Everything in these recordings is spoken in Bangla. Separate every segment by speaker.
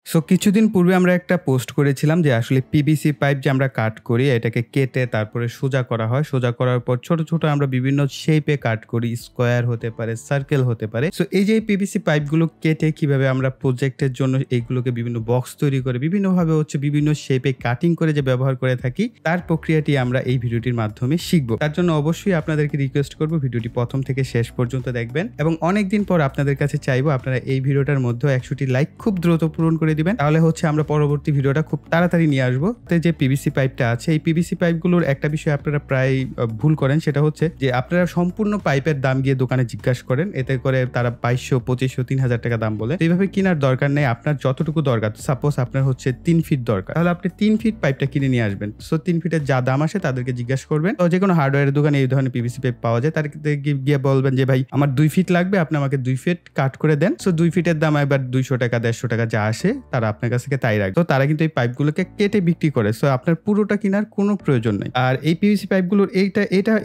Speaker 1: সো কিছুদিন পূর্বে আমরা একটা পোস্ট করেছিলাম যে আসলে পিভিসি পাইপ যে আমরা কাট করি এটাকে কেটে তারপরে সোজা করা হয়। সোজা করার পর ছোট, ছোট আমরা বিভিন্ন শেপে কাট করি। স্কোয়ার হতে পারে, সার্কেল হতে পারে। সো এই যে পিভিসি পাইপগুলো কেটে কিভাবে আমরা প্রজেক্টের জন্য এইগুলোকে বিভিন্ন বক্স তৈরি করে বিভিন্নভাবে বিভিন্ন শেপে কাটিং করে যে ব্যবহার করে থাকি তার প্রক্রিয়াটি আমরা এই ভিডিওটির মাধ্যমে শিখব। তার জন্য অবশ্যই আপনাদেরকে রিকোয়েস্ট করব ভিডিওটি প্রথম থেকে শেষ পর্যন্ত দেখবেন এবং অনেকদিন পর আপনাদের কাছে চাইবো আপনারা এই ভিডিওটার মধ্যে 100টি লাইক খুব দ্রুত পূরণ করে দিবেন। তাহলে আমরা পরবর্তী ভিডিওটা খুব তাড়াতাড়ি নিয়ে আসবো। যে পিভিসি পাইপটা আছে এই পিভিসি পাইপগুলোর একটা বিষয় আপনারা প্রায় ভুল করেন, সেটা হচ্ছে যে আপনারা সম্পূর্ণ পাইপের দাম গিয়ে দোকানে জিজ্ঞাসা করেন, এতে করে তারা 2200, 2500, 3000 টাকা দাম বলে। এইভাবে কেনার দরকার নেই। আপনার যতটুকু দরকার, সাপোজ আপনার 3 ফিট দরকার, তাহলে আপনি 3 ফিট পাইপটা কিনে নিয়ে আসবেন। সো 3 ফিটের যা দাম আসে তাদেরকে জিজ্ঞাসা করবেন। তো যে কোনো হার্ডওয়্যারের দোকানে এই ধরনের পিভিসি পাইপ পাওয়া যায়, তাদেরকে গিয়ে বলবেন যে ভাই আমার 2 ফিট লাগবে, আপনি আমাকে 2 ফিট কাট করে দেন। সো 2 ফিটের দাম এবার 200 টাকা 150 টাকা যা আসে তারা আপনার কাছ থেকে তাই রাখবে। তো তারা কিন্তু এই পাইপগুলোকে কেটে বিক্রি করে। সো আপনার পুরোটা কেনার কোনো প্রয়োজন নেই। আর এই পিভিসি পাইপগুলোর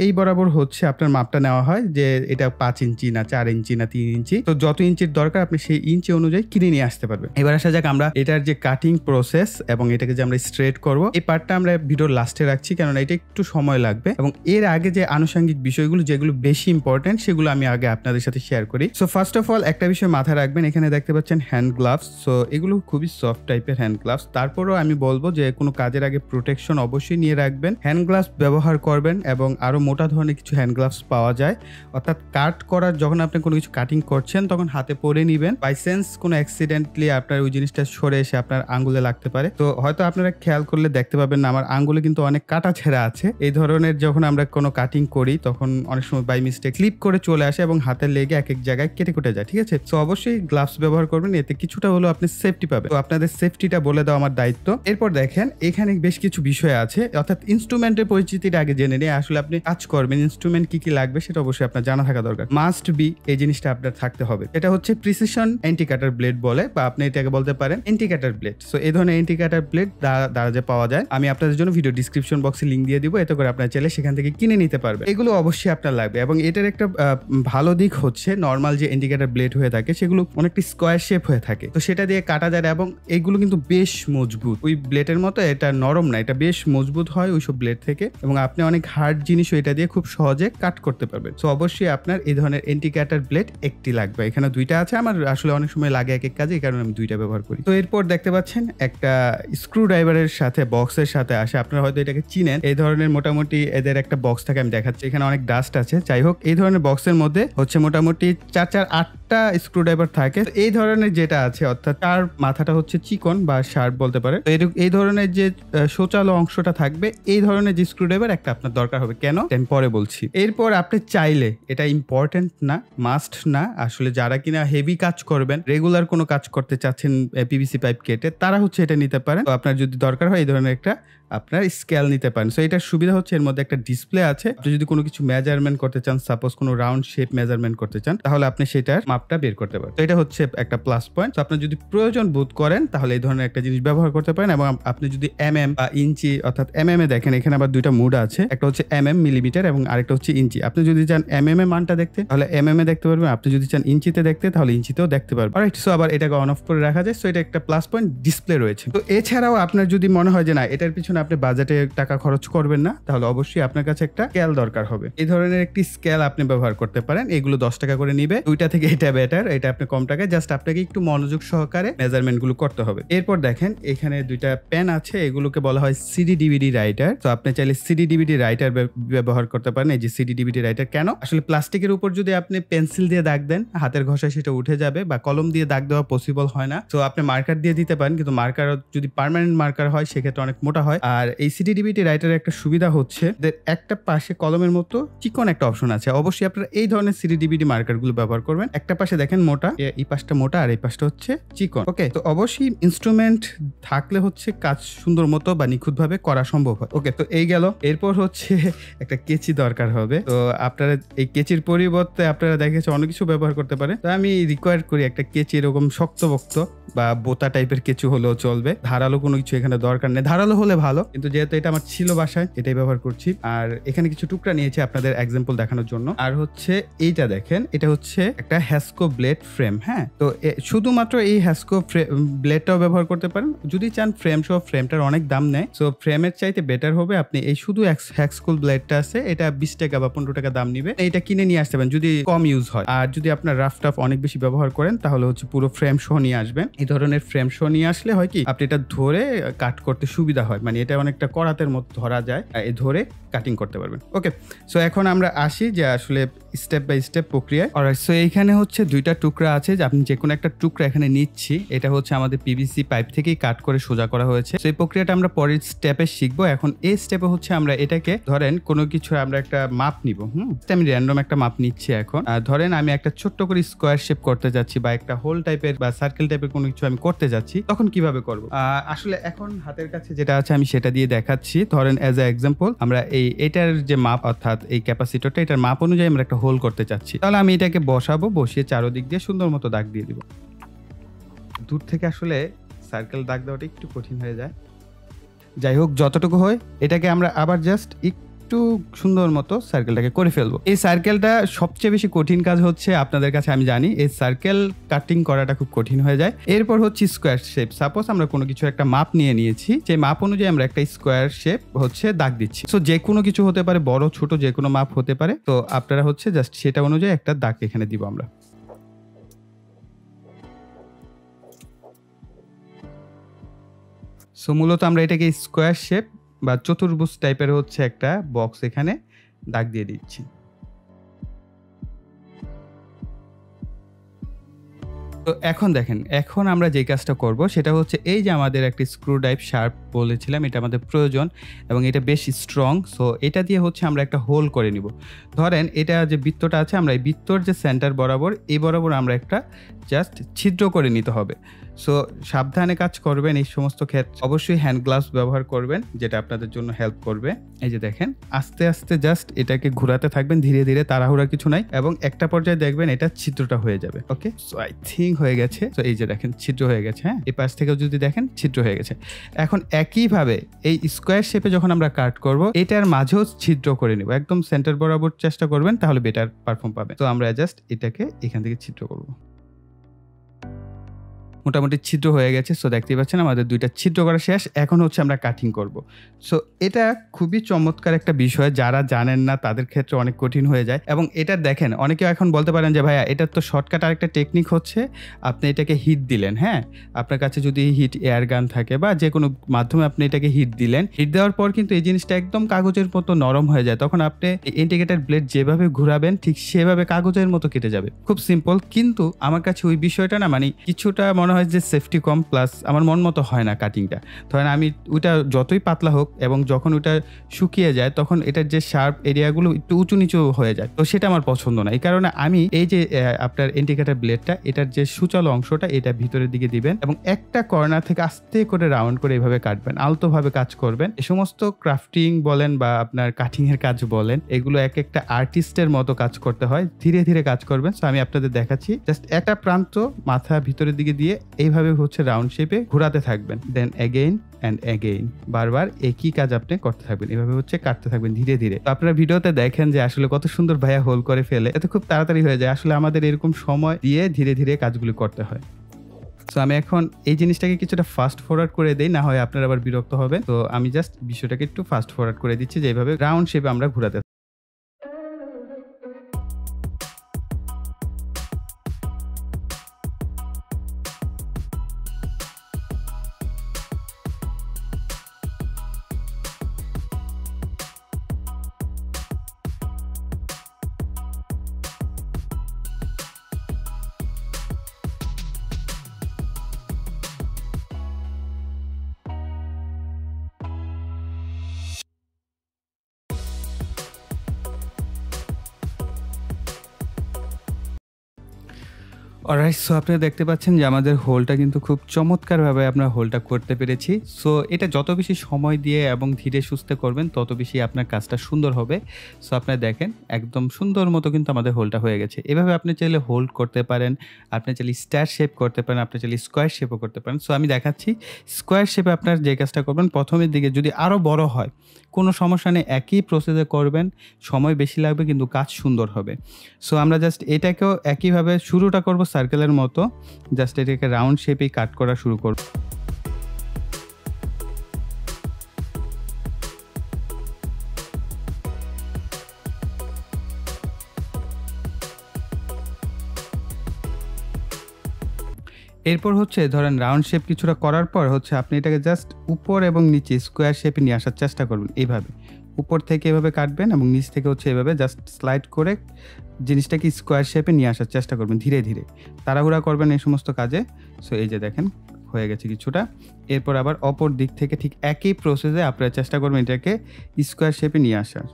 Speaker 1: এই বরাবর আপনার মাপটা নেওয়া হয় যে এটা 5 ইঞ্চি না 4 ইঞ্চি না 3 ইঞ্চি। তো যত ইঞ্চির দরকার আপনি সেই ইঞ্চি অনুযায়ী কিনে নিয়ে আসতে পারবেন। এবার আসা যাক আমরা এটার যে কাটিং প্রসেস এবং এটাকে যে আমরা স্ট্রেট করব, এই পার্টটা আমরা ভিডিওর লাস্টে রাখছি, কারণ এটা একটু সময় লাগবে এবং এর আগে যে আনুষঙ্গিক বিষয়গুলো যেগুলো বেশি ইম্পর্টেন্ট সেগুলো আমি আগে আপনাদের সাথে শেয়ার করি। সো ফার্স্ট অফ অল একটা বিষয় মাথায় রাখবেন, এখানে দেখতে পাচ্ছেন হ্যান্ড গ্লাভস। সো এগুলো খুবই সফট টাইপের হ্যান্ড গ্লাভস। তারপরেও আমি বলবো যে কোনো কাজের আগে প্রোটেকশন অবশ্যই নিয়ে রাখবেন। হ্যান্ড গ্লাভস ব্যবহার করবেন এবং আরো মোটা ধরনের কিছু হ্যান্ড গ্লাভস পাওয়া যায়, অর্থাৎ কাট করার যখন আপনি কোনো কিছু কাটিং করছেন তখন হাতে পরে নিবেন। বাই চান্স কোনো অ্যাক্সিডেন্টলি আপনার ওই জিনিসটা সরে এসে আপনার আঙ্গুলে লাগতে পারে। তো হয়তো আপনারা খেয়াল করলে দেখতে পাবেন না আমার আঙ্গুলে কিন্তু অনেক কাটা ছেঁড়া আছে। এই ধরনের যখন আমরা কোনো কাটিং করি তখন অনেক সময় বাই মিস্টেক স্লিপ করে চলে আসে এবং হাতে লেগে এক এক জায়গায় কেটে কুটে যায়। ঠিক আছে, তো অবশ্যই গ্লাভস ব্যবহার করবেন, এতে কিছুটা হলেও আপনি সেফটি পাবেন। তো আপনাদের সেফটিটা বলে দেওয়া আমার দায়িত্ব। এরপর দেখেন এখানে বেশ কিছু বিষয় আছে, অর্থাৎ ইনস্ট্রুমেন্টের পরিচিতিটা আগে জেনে নিয়ে আসলে আপনি কাজ করবেন ইনস্ট্রুমেন্ট কি কি লাগবে সেটা অবশ্যই আপনার জানা থাকা দরকার। মাস্ট বি এই জিনিসটা আপনার থাকতে হবে। এটা হচ্ছে প্রিসিশন এন্টি কাটার ব্লেড বলে, বা আপনি এটাকে বলতে পারেন এন্টি কাটার ব্লেড। সো এই ধরনের এন্টি কাটার ব্লেড দ্বারা যে পাওয়া যায় আমি আপনাদের জন্য ভিডিও ডিসক্রিপশন বক্সে লিংক দিয়ে দিব, এতে করে আপনারা চাইলে সেখান থেকে কিনে নিতে পারবেন। এগুলো অবশ্যই আপনার লাগবে এবং এটার একটা ভালো দিক হচ্ছে নর্মাল যে এন্টি কাটার ব্লেড হয়ে থাকে সেগুলো অনেকটা স্কোয়ার শেপ হয়ে থাকে, তো সেটা দিয়ে কাটা যায় এবং এগুলো কিন্তু বেশ মজবুত। ওই ব্লেডের মতো এটা নরম না, এটা বেশ মজবুত হয় ওইসব ব্লেড থেকে এবং আপনি অনেক হার্ড জিনিসও এটা দিয়ে খুব সহজে কাট করতে পারবেন। তো অবশ্যই আপনার এই ধরনের এন্টি কাটার ব্লেড একটি লাগবে। এখানে 2টা আছে, আমার আসলে অনেক সময় লাগে এক এক কাজে, এই কারণে আমি 2টা ব্যবহার করি। তো এরপর দেখতে পাচ্ছেন একটা স্ক্রু ড্রাইভারের সাথে বক্সের সাথে আসে, আপনারা হয়তো এটাকে চিনেন। এই ধরনের মোটামুটি এদের একটা বক্স থাকে, আমি দেখাচ্ছি এখানে অনেক ডাস্ট আছে। যাই হোক, এই ধরনের বক্সের মধ্যে মোটামুটি 4-8টা স্ক্রু ড্রাইভার থাকে। এই ধরনের যেটা আছে অর্থাৎ তার মাথাটা হচ্ছে চিকন বা শার্প বলতে পারে। এই ধরনের যে শোচালো অংশটা থাকবে এই ধরনের যে স্ক্রু ড্রাইভার একটা আপনার দরকার হবে। কেন আমি পরে বলছি। এরপর আপনি চাইলে, এটা ইম্পর্টেন্ট না, মাস্ট না, আসলে যারা কিনা হেভি কাজ করবেন, রেগুলার কোনো কাজ করতে চাচ্ছেন পিভিসি পাইপ কেটে, তারা এটা নিতে পারেন। তো আপনার যদি দরকার হয় এই ধরনের একটা আপনার স্কেল নিতে পারেন। সো এটার সুবিধা হচ্ছে এর মধ্যে একটা ডিসপ্লে আছে। আপনি যদি কোনো কিছু মেজারমেন্ট করতে চান, সাপোজ কোনো রাউন্ড শেপ মেজারমেন্ট করতে চান, তাহলে আপনি সেটার মাপটা বের করতে পারেন। তো এটা হচ্ছে একটা প্লাস পয়েন্ট। তো আপনি যদি প্রয়োজন বোধ করেন তাহলে এই ধরনের একটা জিনিস ব্যবহার করতে পারেন। এবং আপনি যদি বা ইঞ্চি, অর্থাৎ এ দেখেন এখানে আবার 2টা মুড আছে, একটা হচ্ছে মিলিমিটার এবং আরেকটা হচ্ছে ইঞ্চি। আপনি যদি চান এ মানটা দেখতে তাহলে এ দেখতে পারবেন, আপনি যদি চান ইঞ্চিতে দেখতে তাহলে ইঞ্চিতেও দেখতে পারবেন। অলরাইট, সো আবার এটাকে অন অফ করে রাখা যায়। সো এটা একটা প্লাস পয়েন্ট, ডিসপ্লে রয়েছে। তো এছাড়াও আপনার যদি মনে হয় যে না এটার পিছনে আপনি বাজেটে টাকা খরচ করবেন না, তাহলে অবশ্যই আপনার কাছে একটা স্কেল দরকার হবে। এই ধরনের একটি স্কেল আপনি ব্যবহার করতে পারেন। এগুলো 10 টাকা করে নিবে, 2টা থেকে এটা বেটার। এটা আপনি কম টাকায়, জাস্ট আপনাকে একটু মনোযোগ সহকারে মেজারমেন্ট গুলো করতে হবে। এরপর দেখেন এখানে 2টা পেন আছে, এগুলোকে বলা হয় সিডি ডিভিডি রাইটার। তো আপনি চাইলে সিডি ডিভিডি রাইটার ব্যবহার করতে পারেন। এই যে সিডি ডিভিডি রাইটার, কেন আসলে প্লাস্টিকের উপর যদি আপনি পেন্সিল দিয়ে দাগ দেন হাতের ঘষায় সেটা উঠে যাবে, বা কলম দিয়ে দাগ দেওয়া পসিবল হয় না। তো আপনি মার্কার দিয়ে দিতে পারেন, কিন্তু মার্কার যদি পার্মানেন্ট মার্কার হয় সেক্ষেত্রে অনেক মোটা হয়। আর এই সিডি ডিভিডি রাইটারের একটা সুবিধা হচ্ছে একটা পাশে কলমের মতো চিকন একটা অপশন আছে। অবশ্যই আপনারা এই ধরনের সিডি ডিভিডি মার্কার গুলো ব্যবহার করবেন। একটা পাশে দেখেন মোটা, এই পাশটা মোটা আর এই পাশটা হচ্ছে চিকন। ওকে, তো অবশ্যই ইনস্ট্রুমেন্ট থাকলে কাজ সুন্দর মতো বা নিখুঁত ভাবে করা সম্ভব হয়। ওকে, তো এই গেল। এরপর একটা কেচি দরকার হবে। তো আপনারা এই কেচির পরিবর্তে আপনারা দেখেছে অনেক কিছু ব্যবহার করতে পারে। তো আমি রিকোয়ার করি একটা কেচি এরকম শক্তপোক্ত বা বোতা টাইপের কেচি হলেও চলবে, ধারালো কোনো কিছু এখানে দরকার নেই। ধারালো হলে ভালো, কিন্তু যেহেতু এটা আমার ছিল বাসায় এটাই ব্যবহার করছি। আর এখানে কিছু টুকরা নিয়েছি আপনাদের এক্সাম্পল দেখানোর জন্য। আর এইটা দেখেন, এটা হচ্ছে একটা হ্যাসকো ব্লেড ফ্রেম। হ্যাঁ, তো শুধুমাত্র এই হ্যাসকো ব্লেডটাও ব্যবহার করতে পারেন। যদি চান ফ্রেম সহ, ফ্রেমটার অনেক দাম নেয়, সো ফ্রেমের চাইতে বেটার হবে আপনি এই শুধু হ্যাক্সকুল ব্লেডটা আছে, এটা 20 টাকা বা 15 টাকা দাম নিবে, এটা কিনে নিয়ে আসতে পারেন যদি কম ইউজ হয়। আর যদি আপনার রাফ টাফ অনেক বেশি ব্যবহার করেন তাহলে হচ্ছে পুরো ফ্রেম সহ নিয়ে আসবেন। এই ধরনের ফ্রেম সহ নিয়ে আসলে হয় কি আপনি এটা ধরে কাট করতে সুবিধা হয়, মানে এটা অনেকটা করাতের মতো ধরা যায়, এই ধরে কাটিং করতে পারবেন। ওকে, সো এখন আমরা আসি যে আসলে স্টেপ বাই স্টেপ প্রক্রিয়া। অলরাইট, সো এইখানে হচ্ছে দুইটা টুকরা আছে, যে আপনি যে কোনো একটা টুকরা এখানে নিচ্ছি, এটা হচ্ছে আমাদের পিভিসি পাইপ থেকেই কাট করে সোজা করা হয়েছে। তো এই প্রক্রিয়াটা আমরা পরের স্টেপে শিখবো। এখন এই স্টেপে হচ্ছে আমরা এটাকে ধরেন কোনো কিছু আমরা একটা মাপ নিব। আমি র্যান্ডম একটা মাপ নিচ্ছি। এখন ধরেন আমি একটা ছোট্ট করে স্কোয়ার শেপ করতে যাচ্ছি বা একটা হোল টাইপের বা সার্কেল টাইপের কোনো কিছু আমি করতে যাচ্ছি, তখন কিভাবে করব? আসলে এখন হাতের কাছে যেটা আছে আমি সেটা দিয়ে দেখাচ্ছি। ধরেন অ্যাজ এ এক্সাম্পল আমরা এটার যে মাপ, অর্থাৎ এই ক্যাপাসিটরটা, এটার মাপ অনুযায়ী আমরা একটা হোল করতে চাচ্ছি। তাহলে আমি এটাকে বসাবো, বসিয়ে চারদিক দিয়ে সুন্দর মতো দাগ দিয়ে দিব। দূর থেকে আসলে সার্কেল দাগ দেওয়াটা একটু কঠিন হয়ে যায়, যাই হোক যতটুকু হয় এটাকে আমরা আবার জাস্ট একটু সুন্দর মতো সার্কেলটাকে করে ফেলবো। এই সার্কেলটা সবচেয়ে বেশি কঠিন কাজ হচ্ছে আপনাদের কাছে, আমি জানি এই সার্কেল কাটিং করাটা খুব কঠিন হয়ে যায়। এরপর হচ্ছে স্কোয়ার শেপ। সাপোজ আমরা কোনো কিছু একটা মাপ নিয়ে নিয়েছি, সেই মাপ অনুযায়ী আমরা একটা স্কোয়ার শেপ হচ্ছে দাগ দিচ্ছি। সো যে কোনো কিছু হতে পারে, বড় ছোট যে কোনো মাপ হতে পারে। তো আপনারা হচ্ছে জাস্ট সেটা অনুযায়ী একটা দাগ এখানে দিব আমরা। সো মূলত আমরা এটাকে স্কোয়ার শেপ বা চতুর্ভুজ টাইপের হচ্ছে একটা বক্স এখানে দাগ দিয়ে দিচ্ছি। তো এখন দেখেন, এখন আমরা যে কাজটা করব সেটা হচ্ছে এই যে আমাদের একটা স্ক্রু ড্রাইভ শার্প বলেছিলাম, এটা আমাদের প্রয়োজন এবং এটা বেশ স্ট্রং। সো এটা দিয়ে হচ্ছে আমরা একটা হোল করে নিব। ধরেন এটা যে বৃত্তটা আছে, আমরা এই বৃত্তর যে সেন্টার বরাবর, এই বরাবর আমরা একটা জাস্ট ছিদ্র করে নিতে হবে। সো সাবধানে কাজ করবেন এই সমস্ত ক্ষেত্রে, অবশ্যই হ্যান্ড গ্লাভস ব্যবহার করবেন, যেটা আপনাদের জন্য হেল্প করবে। এই যে দেখেন, আস্তে আস্তে জাস্ট এটাকে ঘোরাতে থাকবেন ধীরে ধীরে, তাড়াহুড়া কিছু নাই, এবং একটা পর্যায়ে দেখবেন এটা ছিদ্রটা হয়ে যাবে। ওকে, সো আই থিঙ্ক হয়ে গেছে। তো এই যে দেখেন ছিদ্র হয়ে গেছে। হ্যাঁ, এই পাশ থেকেও যদি দেখেন ছিদ্র হয়ে গেছে। এখন একইভাবে এই স্কোয়ার শেপে যখন আমরা কাট করব, এটার মাঝেও ছিদ্র করে নেব, একদম সেন্টার বরাবর চেষ্টা করবেন, তাহলে বেটার পারফর্ম পাবেন। তো আমরা জাস্ট এটাকে এখান থেকে ছিদ্র করব। মোটামুটি ছিদ্র হয়ে গেছে। সো দেখতেই পাচ্ছেন আমাদের দুইটা ছিদ্র করা শেষ। এখন হচ্ছে আমরা কাটিং করব। সো এটা খুবই চমৎকার একটা বিষয়, যারা জানেন না তাদের ক্ষেত্রে অনেক কঠিন হয়ে যায়। এবং এটা দেখেন, অনেকেও এখন বলতে পারেন যে ভাইয়া এটার তো শর্টকাট আরেকটা টেকনিক হচ্ছে আপনি এটাকে হিট দিলেন। হ্যাঁ, আপনার কাছে যদি হিট এয়ার গান থাকে বা যে কোনো মাধ্যমে আপনি এটাকে হিট দিলেন, হিট দেওয়ার পর কিন্তু এই জিনিসটা একদম কাগজের মতো নরম হয়ে যায়। তখন আপনি ইন্ডিকেটর ব্লেড যেভাবে ঘুরাবেন ঠিক সেভাবে কাগজের মতো কেটে যাবে। খুব সিম্পল, কিন্তু আমার কাছে ওই বিষয়টা না, মানে কিছুটা মনে হয় যে সেফটি কম, প্লাস আমার মন মতো হয় না কাটিংটা। ধরেন আমি ওইটা যতই পাতলা হোক এবং যখন ওইটা শুকিয়ে যায় তখন এটার যে শার্প এরিয়াগুলো একটু উঁচু নিচু হয়ে যায়, তো সেটা আমার পছন্দ না। এই কারণে আমি এই যে আপনার ইন্ডিকেটর ব্লেডটা, এটার যে সূচালো অংশটা এটা ভিতরের দিকে দিবেন এবং একটা কর্নার থেকে আস্তে করে রাউন্ড করে এইভাবে কাটবেন, আলতোভাবে কাজ করবেন। এই সমস্ত ক্রাফটিং বলেন বা আপনার কাটিং এর কাজ বলেন, এগুলো এক একটা আর্টিস্টের মতো কাজ করতে হয়, ধীরে ধীরে কাজ করবেন। সো আমি আপনাদের দেখাচ্ছি, জাস্ট একটা প্রান্ত মাথা ভিতরের দিকে দিয়ে এইভাবে হচ্ছে রাউন্ড শেপে ঘোরাতে থাকবেন, দেন এগেইন অ্যান্ড এগেইন, বারবার একই কাজ আপনি করতে থাকবেন, এভাবে হচ্ছে কাটতে থাকবেন ধীরে ধীরে। তো আপনারা ভিডিওতে দেখেন যে আসলে কত সুন্দর ভাইয়া হোল করে ফেলে, এত খুব তাড়াতাড়ি হয়ে যায়। আসলে আমাদের এরকম সময় দিয়ে ধীরে ধীরে কাজগুলি করতে হয়। সো আমি এখন এই জিনিসটাকে কিছুটা ফাস্ট ফরওয়ার্ড করে দেই, না হয় আপনারা আবার বিরক্ত হবেন। তো আমি জাস্ট বিষয়টাকে একটু ফাস্ট ফরওয়ার্ড করে দিচ্ছি, যে এইভাবে রাউন্ড শেপে আমরা ঘোরাতে। অলরাইট, সো আপনারা দেখতে পাচ্ছেন যে আমাদের হোলটা কিন্তু খুব চমৎকারভাবে আমরা হোলটা করতে পেরেছি। সো এটা যত বেশি সময় দিয়ে এবং ধীরে সুস্থে করবেন তত বেশি আপনার কাজটা সুন্দর হবে। সো আপনারা দেখেন একদম সুন্দর মতো কিন্তু আমাদের হোলটা হয়ে গেছে। এভাবে আপনি চাইলে হোল্ড করতে পারেন, আপনি চাইলে স্টার শেপ করতে পারেন, আপনি চাইলে স্কোয়ার শেপও করতে পারেন। সো আমি দেখাচ্ছি স্কোয়ার শেপে আপনার যে কাজটা করবেন, প্রথমের দিকে যদি আরও বড় হয় কোনো সমস্যা নেই, একই প্রসেসে করবেন, সময় বেশি লাগবে কিন্তু কাজ সুন্দর হবে। সো আমরা জাস্ট এটাকেও একইভাবে শুরুটা করব সার্কেলের মতো জাস্ট এটাকে রাউন্ড শেপেই কাট করা শুরু করব। এরপর হচ্ছে ধরেন রাউন্ড শেপ কিছুটা করার পর হচ্ছে আপনি এটাকে জাস্ট উপর এবং নিচে স্কোয়ার শেপে নিয়ে আসার চেষ্টা করবেন। এইভাবে উপর থেকে এভাবে কাটবেন এবং নিচ থেকে হচ্ছে এভাবে জাস্ট স্লাইড করে জিনিসটাকে স্কোয়ার শেপে নিয়ে আসার চেষ্টা করবেন ধীরে ধীরে, তাড়াহুড়া করবেন এই সমস্ত কাজে। সো এই যে দেখেন হয়ে গেছে কিছুটা। এরপর আবার অপর দিক থেকে ঠিক একই প্রসেসে আপনারা চেষ্টা করবেন এটাকে স্কোয়ার শেপে নিয়ে আসার।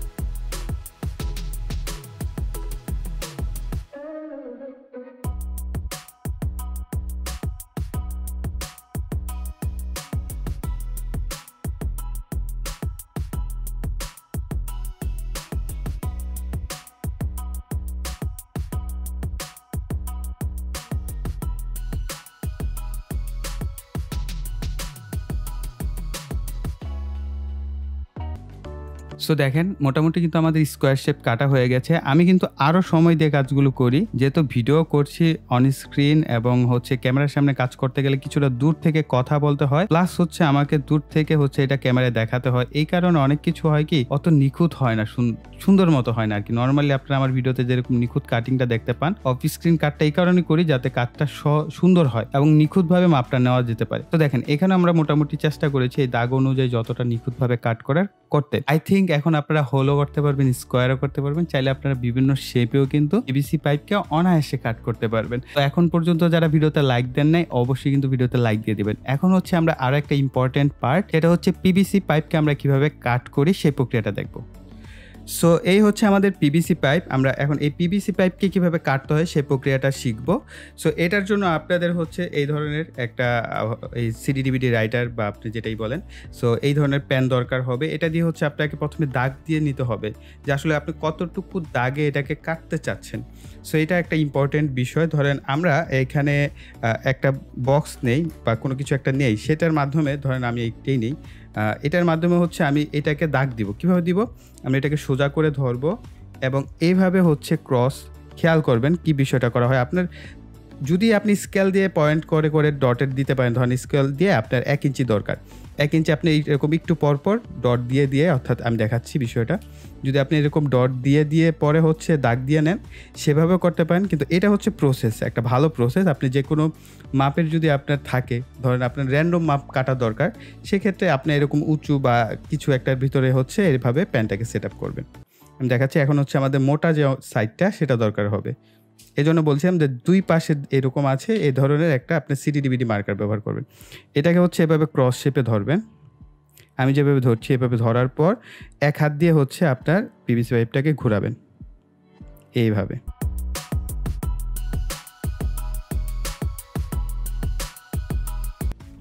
Speaker 1: সো দেখেন মোটামুটি কিন্তু আমাদের স্কোয়ার শেপ কাটা হয়ে গেছে। আমি কিন্তু আরও সময় দিয়ে কাজগুলো করি, যেহেতু ভিডিও করছি অন স্ক্রিন এবং হচ্ছে ক্যামেরার সামনে কাজ করতে গেলে কিছুটা দূর থেকে কথা বলতে হয়, প্লাস হচ্ছে আমাকে দূর থেকে হচ্ছে এটা ক্যামেরায় দেখাতে হয়। এই কারণে অনেক কিছু হয় কি অত নিখুঁত হয় না, সুন্দর মতো হয় না আর কি। নর্মালি আপনারা আমার ভিডিওতে যেরকম নিখুঁত কাটিংটা দেখতে পান, অফ স্ক্রিন কাটটা এই কারণে করি যাতে কাটটা সুন্দর হয় এবং নিখুঁতভাবে মাপটা নেওয়া যেতে পারে। তো দেখেন এখানে আমরা মোটামুটি চেষ্টা করেছি এই দাগ অনুযায়ী যতটা নিখুঁতভাবে কাট করতে। আই থিঙ্ক এখন আপনারা হোলও করতে পারবেন, স্কোয়ারও করতে পারবেন, চাইলে আপনারা বিভিন্ন শেপেও কিন্তু পিভিসি পাইপকে অনায়াসে কাট করতে পারবেন। তো এখন পর্যন্ত যারা ভিডিওতে লাইক দেন নাই অবশ্যই কিন্তু ভিডিওতে লাইক দিয়ে দিবেন। এখন হচ্ছে আমরা আরো একটা ইম্পর্টেন্ট পার্ট, সেটা হচ্ছে পিভিসি পাইপকে আমরা কিভাবে কাট করি সেই প্রক্রিয়াটা দেখবো। সো এই হচ্ছে আমাদের পিভিসি পাইপ। আমরা এখন এই পিভিসি পাইপকে কিভাবে কাটতে হয় সেই প্রক্রিয়াটা শিখবো। সো এটার জন্য আপনাদের হচ্ছে এই ধরনের একটা এই সিডি ডিভিডি রাইটার বা আপনি যেটাই বলেন, সো এই ধরনের পেন দরকার হবে। এটা দিয়ে হচ্ছে আপনাকে প্রথমে দাগ দিয়ে নিতে হবে যে আসলে আপনি কতটুকু দাগে এটাকে কাটতে চাচ্ছেন। সো এটা একটা ইম্পর্টেন্ট বিষয়। ধরেন আমরা এখানে একটা বক্স নেই বা কোনো কিছু একটা নেই, সেটার মাধ্যমে ধরেন আমি এইটাই নেই, এটার মাধ্যমে হচ্ছে আমি এটাকে দাগ দিব। কিভাবে দিব? আমি এটাকে সোজা করে ধরবো এবং এইভাবে হচ্ছে ক্রস, খেয়াল করবেন কি বিষয়টা করা হয়। আপনার যদি আপনি স্কেল দিয়ে পয়েন্ট করে করে ডটের দিতে পারেন, ধরেন স্কেল দিয়ে আপনার 1 ইঞ্চি দরকার, 1 ইঞ্চি আপনি এরকম একটু পরপর ডট দিয়ে দিয়ে, অর্থাৎ আমি দেখাচ্ছি বিষয়টা, যদি আপনি এরকম ডট দিয়ে দিয়ে পরে হচ্ছে দাগ দিয়ে নেন সেভাবেও করতে পারেন। কিন্তু এটা হচ্ছে প্রসেস, একটা ভালো প্রসেস। আপনি যে কোনো মাপের যদি আপনার থাকে, ধরেন আপনার র্যান্ডম মাপ কাটা দরকার, সেক্ষেত্রে আপনি এরকম উঁচু বা কিছু একটার ভিতরে হচ্ছে এইভাবে প্যানটাকে সেট আপ করবেন। আমি দেখাচ্ছি এখন হচ্ছে আমাদের মোটা যে সাইডটা সেটা দরকার হবে। এই জন্য বলছিলাম যে দুই পাশে এরকম আছে এই ধরনের একটা আপনি সিডি ডিভিডি মার্কার ব্যবহার করবেন। এটাকে হচ্ছে এভাবে ক্রস শেপে ধরবেন। আমি যেভাবে ধরছি এভাবে ধরার পর এক হাত দিয়ে হচ্ছে আপনার পিভিসি পাইপটাকে ঘোরাবেন এইভাবে।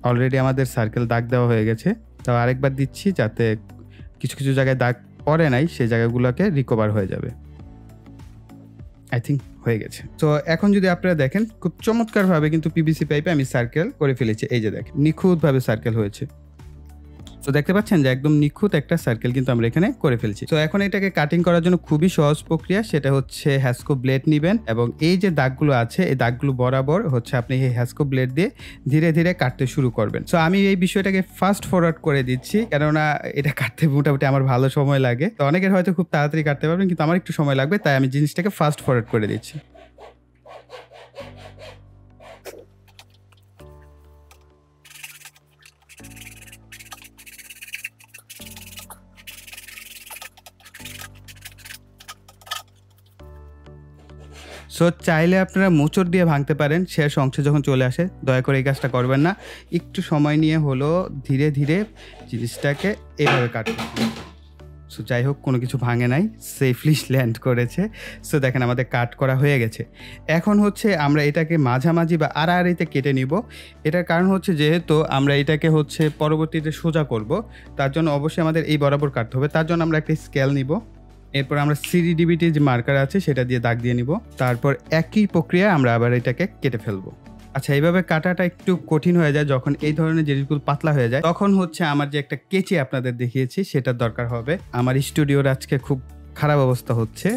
Speaker 1: অলরেডি আমাদের সার্কেল দাগ দেওয়া হয়ে গেছে, তো আরেকবার দিচ্ছি যাতে কিছু কিছু জায়গায় দাগ পড়ে নাই সেই জায়গাগুলোকে রিকভার হয়ে যাবে। আই থিঙ্ক হয়ে গেছে। তো এখন যদি আপনারা দেখেন খুব চমৎকারভাবে কিন্তু পিভিসি পাইপে আমি সার্কেল করে ফেলেছি। এই যে দেখেন নিখুঁতভাবে সার্কেল হয়েছে। তো দেখতে পাচ্ছেন যে একদম নিখুঁত একটা সার্কেল কিন্তু আমরা এখানে করে ফেলছি। তো এখন এটাকে কাটিং করার জন্য খুবই সহজ প্রক্রিয়া, সেটা হচ্ছে হ্যাসকো ব্লেড নেবেন এবং এই যে দাগগুলো আছে এই দাগগুলো বরাবর হচ্ছে আপনি এই হ্যাসকো ব্লেড দিয়ে ধীরে ধীরে কাটতে শুরু করবেন। তো আমি এই বিষয়টাকে ফাস্ট ফরওয়ার্ড করে দিচ্ছি, কেননা এটা কাটতে মোটামুটি আমার ভালো সময় লাগে। তো অনেকের হয়তো খুব তাড়াতাড়ি কাটতে পারবেন, কিন্তু আমার একটু সময় লাগবে, তাই আমি জিনিসটাকে ফাস্ট ফরওয়ার্ড করে দিচ্ছি। সো চাইলে আপনারা মোচড় দিয়ে ভাঙতে পারেন শেষ অংশে যখন চলে আসে। দয়া করে এই কাজটা করবেন না, একটু সময় নিয়ে হলো ধীরে ধীরে জিনিসটাকে এভাবে কাটুন। সো যাই হোক, কোনো কিছু ভাঙে নাই, সেফলি ল্যান্ড করেছে। সো দেখেন আমাদের কাট করা হয়ে গেছে। এখন হচ্ছে আমরা এটাকে মাঝামাঝি বা আড়াআড়িতে কেটে নিব। এটার কারণ হচ্ছে যেহেতু আমরা এটাকে হচ্ছে পরবর্তীতে সোজা করব, তার জন্য অবশ্যই আমাদের এই বরাবর কাটতে হবে। তার জন্য আমরা একটা স্কেল নিব, এরপর আমরা সিডি ডিভিডি যে মার্কার আছে সেটা দিয়ে দাগ দিয়ে নিব। তারপর একই প্রক্রিয়া আমরা আবার এটাকে কেটে ফেলবো। আচ্ছা, এইভাবে কাটাটা একটু কঠিন হয়ে যায় যখন এই ধরনের জিনিসগুলো পাতলা হয়ে যায়, তখন হচ্ছে আমার যে একটা কেচি আপনাদের দেখিয়েছি সেটার দরকার হবে। আমার স্টুডিওর আজকে খুব খারাপ অবস্থা হচ্ছে,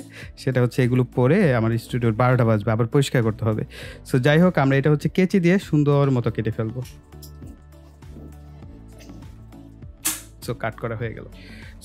Speaker 1: সেটা হচ্ছে এগুলো পরে আমার স্টুডিওর 12টা বাজবে, আবার পরিষ্কার করতে হবে। সো যাই হোক, আমরা এটা হচ্ছে কেচি দিয়ে সুন্দর মতো কেটে ফেলবো। সো কাট করা হয়ে গেল।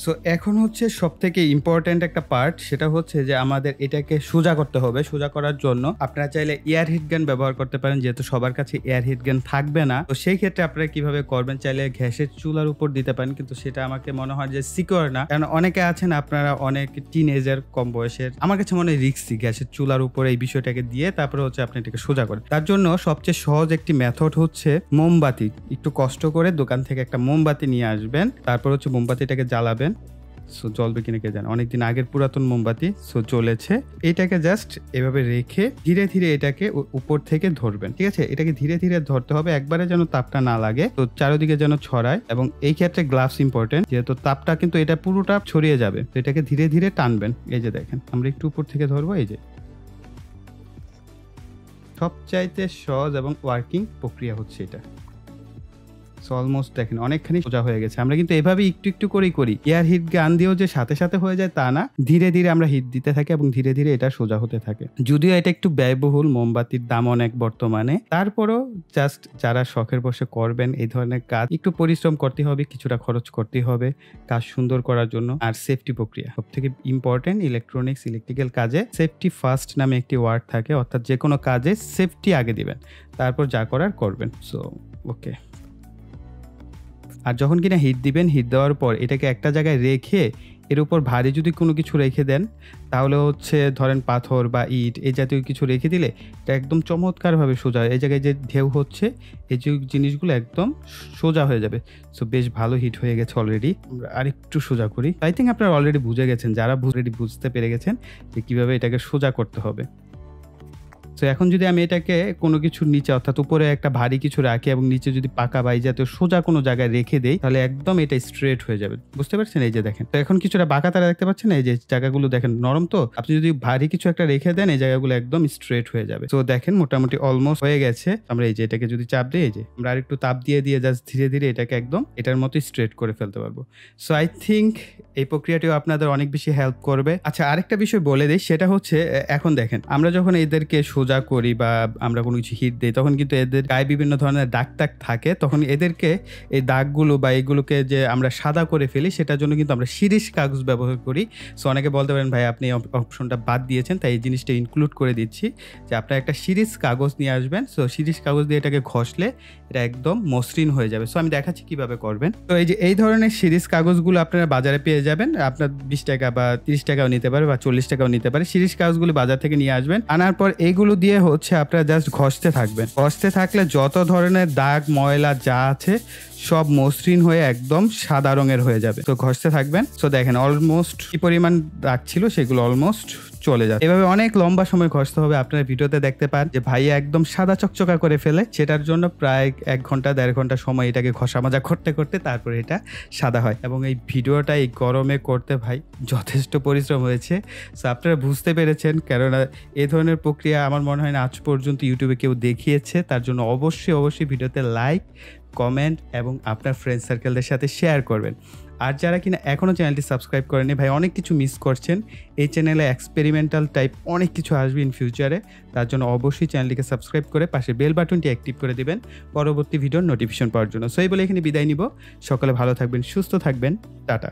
Speaker 1: সো এখন হচ্ছে সবথেকে ইম্পর্ট্যান্ট একটা পার্ট, সেটা হচ্ছে যে আমাদের এটাকে সোজা করতে হবে। সোজা করার জন্য আপনারা চাইলে এয়ার হিট গান ব্যবহার করতে পারেন, যেহেতু সবার কাছে এয়ার হিট গান থাকবে না। তো সেই ক্ষেত্রে আপনারা কিভাবে করবেন, চাইলে গ্যাসের চুলার উপর দিতে পারেন, কিন্তু সেটা আমাকে মনে হয় যে সিকিউর না, কারণ অনেকে আছেন আপনারা অনেক টিনেজার, কম বয়সের, আমার কাছে মনে হয় রিস্কি গ্যাসের চুলার উপরে এই বিষয়টাকে দিয়ে তারপরে হচ্ছে আপনি এটাকে সোজা করেন। তার জন্য সবচেয়ে সহজ একটি মেথড হচ্ছে মোমবাতি। একটু কষ্ট করে দোকান থেকে একটা মোমবাতি নিয়ে আসবেন, তারপর হচ্ছে মোমবাতিটাকে জ্বালাবেন। সো জ্বলবে কিনা কে জানে, অনেকদিন আগের পুরাতন মোমবাতি। সো জ্বলেছে। এটাকে জাস্ট এভাবে রেখে ধীরে ধীরে এটাকে উপর থেকে ধরবেন, ঠিক আছে? এটাকে ধীরে ধীরে ধরতে হবে, একবারে যেন তাপটা না লাগে, তো চারিদিকে যেন ছড়ায়। এবং এই ক্ষেত্রে গ্লাভস ইম্পর্টেন্ট, যেহেতু তাপটা কিন্তু এটা পুরোটা ছড়িয়ে যাবে। তো এটাকে ধীরে ধীরে টানবেন। এই যে দেখেন, আমরা একটু উপর থেকে ধরবো। এই যে সবচাইতে সহজ এবং ওয়ার্কিং প্রক্রিয়া হচ্ছে এটা। অলমোস্ট দেখেন অনেকখানি সোজা হয়ে গেছে। আমরা কিন্তু এভাবে একটু একটু করেই করি, এয়ার হিট গান দিয়েও যে সাথে সাথে হয়ে যায় তা না, ধীরে ধীরে আমরা হিট দিতে থাকি এবং ধীরে ধীরে এটা সোজা হতে থাকে। যদিও এটা একটু ব্যয়বহুল, মোমবাতির দাম অনেক বর্তমানে, তারপরও জাস্ট যারা শখের বসে করবেন এই ধরনের কাজ, একটু পরিশ্রম করতে হবে, কিছুটা খরচ করতে হবে কাজ সুন্দর করার জন্য। আর সেফটি প্রক্রিয়া সব থেকে ইম্পর্টেন্ট। ইলেকট্রনিক্স, ইলেকট্রিক্যাল কাজে সেফটি ফার্স্ট নামে একটি ওয়ার্ড থাকে, অর্থাৎ যে কোনো কাজে সেফটি আগে দিবেন, তারপর যা করার করবেন। So okay. আর যখন কিনা হিট দিবেন, হিট দেওয়ার পর এটাকে একটা জায়গায় রেখে এর উপর ভারী যদি কোনো কিছু রেখে দেন, তাহলে হচ্ছে ধরেন পাথর বা ইট এই জাতীয় কিছু রেখে দিলে এটা একদম চমৎকারভাবে সোজা হয়। এই জায়গায় যে ঢেউ হচ্ছে, এই যে জিনিসগুলো একদম সোজা হয়ে যাবে। সো বেশ ভালো হিট হয়ে গেছে অলরেডি। আমরা আরেকটু সোজা করি। আই থিঙ্ক আপনারা অলরেডি বুঝে গেছেন, যারা অলরেডি বুঝতে পেরে গেছেন যে কীভাবে এটাকে সোজা করতে হবে। তো এখন যদি আমি এটাকে কোনো কিছুর নিচে, অর্থাৎ উপরে একটা ভারী কিছু রাখি এবং নিচে যদি পাকা বা এই জাতীয় সোজা কোনো জায়গায় রেখে দেই, তাহলে একদম এটা স্ট্রেট হয়ে যাবে। বুঝতে পারছেন? এই যে দেখেন, তো এখন কিছুটা বাঁকা তারা দেখতে পাচ্ছেন, এই যে জায়গাগুলো দেখেন নরম। তো আপনি যদি ভারী কিছু একটা রেখে দেন, এই জায়গাগুলো একদম স্ট্রেট হয়ে যাবে। তো দেখেন মোটামুটি অলমোস্ট হয়ে গেছে। আমরা এই যে এটাকে যদি চাপ দিই, এই যে আমরা আরেকটু তাপ দিয়ে জাস্ট ধীরে ধীরে এটাকে একদম এটার মতো স্ট্রেট করে ফেলতে পারবো। সো আই থিঙ্ক এই প্রক্রিয়াটিও আপনাদের অনেক বেশি হেল্প করবে। আচ্ছা, আরেকটা বিষয় বলে দিই, সেটা হচ্ছে এখন দেখেন আমরা যখন এদেরকে সোজা করি বা আমরা কোনো কিছু হিট দিই, তখন কিন্তু এদের গায়ে বিভিন্ন ধরনের দাগ টাগ থাকে। তখন এদেরকে এই দাগগুলো বা এইগুলোকে যে আমরা সাদা করে ফেলি, সেটার জন্য কিন্তু আমরা শিরিষ কাগজ ব্যবহার করি। সো অনেকে বলতে পারেন ভাই আপনি অপশনটা বাদ দিয়েছেন, তাই এই জিনিসটা ইনক্লুড করে দিচ্ছি যে আপনার একটা শিরিষ কাগজ নিয়ে আসবেন। সো শিরিষ কাগজ দিয়ে এটাকে ঘষলে এটা একদম মসৃণ হয়ে যাবে। সো আমি দেখাচ্ছি কিভাবে করবেন। তো এই যে এই ধরনের শিরিষ কাগজগুলো আপনারা বাজারে পেয়ে যাবেন। আপনার 20 টাকা বা 30 টাকাও নিতে পারে বা 40 টাকাও নিতে পারে। শিরিষ কাগজগুলো বাজার থেকে নিয়ে আসবেন। আনার পর এইগুলো দিয়ে হচ্ছে আপনারা জাস্ট ঘষতে থাকবেন। ঘষতে থাকলে যত ধরনের দাগ ময়লা যা আছে সব মসৃণ হয়ে একদম সাদা রঙের হয়ে যাবে। তো ঘষতে থাকবেন। তো দেখেন অলমোস্ট কি পরিমাণ দাগ ছিল সেগুলো অলমোস্ট চলে যাবে। এভাবে অনেক লম্বা সময় ঘষতে হবে। আপনারা ভিডিওতে দেখতে পান যে ভাই একদম সাদা চকচকা করে ফেলে, সেটার জন্য প্রায় 1 ঘন্টা 1.5 ঘন্টা সময় এটাকে ঘষা মাজা করতে করতে তারপরে এটা সাদা হয়। এবং এই ভিডিওটা এই গরমে করতে ভাই যথেষ্ট পরিশ্রম হয়েছে। সো আপনারা বুঝতে পেরেছেন, কেননা এই ধরনের প্রক্রিয়া আমার মনে হয় না আজ পর্যন্ত ইউটিউবে কেউ দেখিয়েছে। তার জন্য অবশ্যই ভিডিওতে লাইক, কমেন্ট এবং আপনার ফ্রেন্ড সার্কেলদের সাথে শেয়ার করবেন। আর যারা কিনা এখনও চ্যানেলটি সাবস্ক্রাইব করেনি, ভাই অনেক কিছু মিস করছেন। এই চ্যানেলে এক্সপেরিমেন্টাল টাইপ অনেক কিছু আসবে ইন ফিউচারে। তার জন্য অবশ্যই চ্যানেলটিকে সাবস্ক্রাইব করে পাশে বেল বাটনটি অ্যাক্টিভ করে দিবেন পরবর্তী ভিডিওর নোটিফিকেশন পাওয়ার জন্য। সো এই বলে এখানে বিদায় নিব। সকলে ভালো থাকবেন, সুস্থ থাকবেন। টাটা।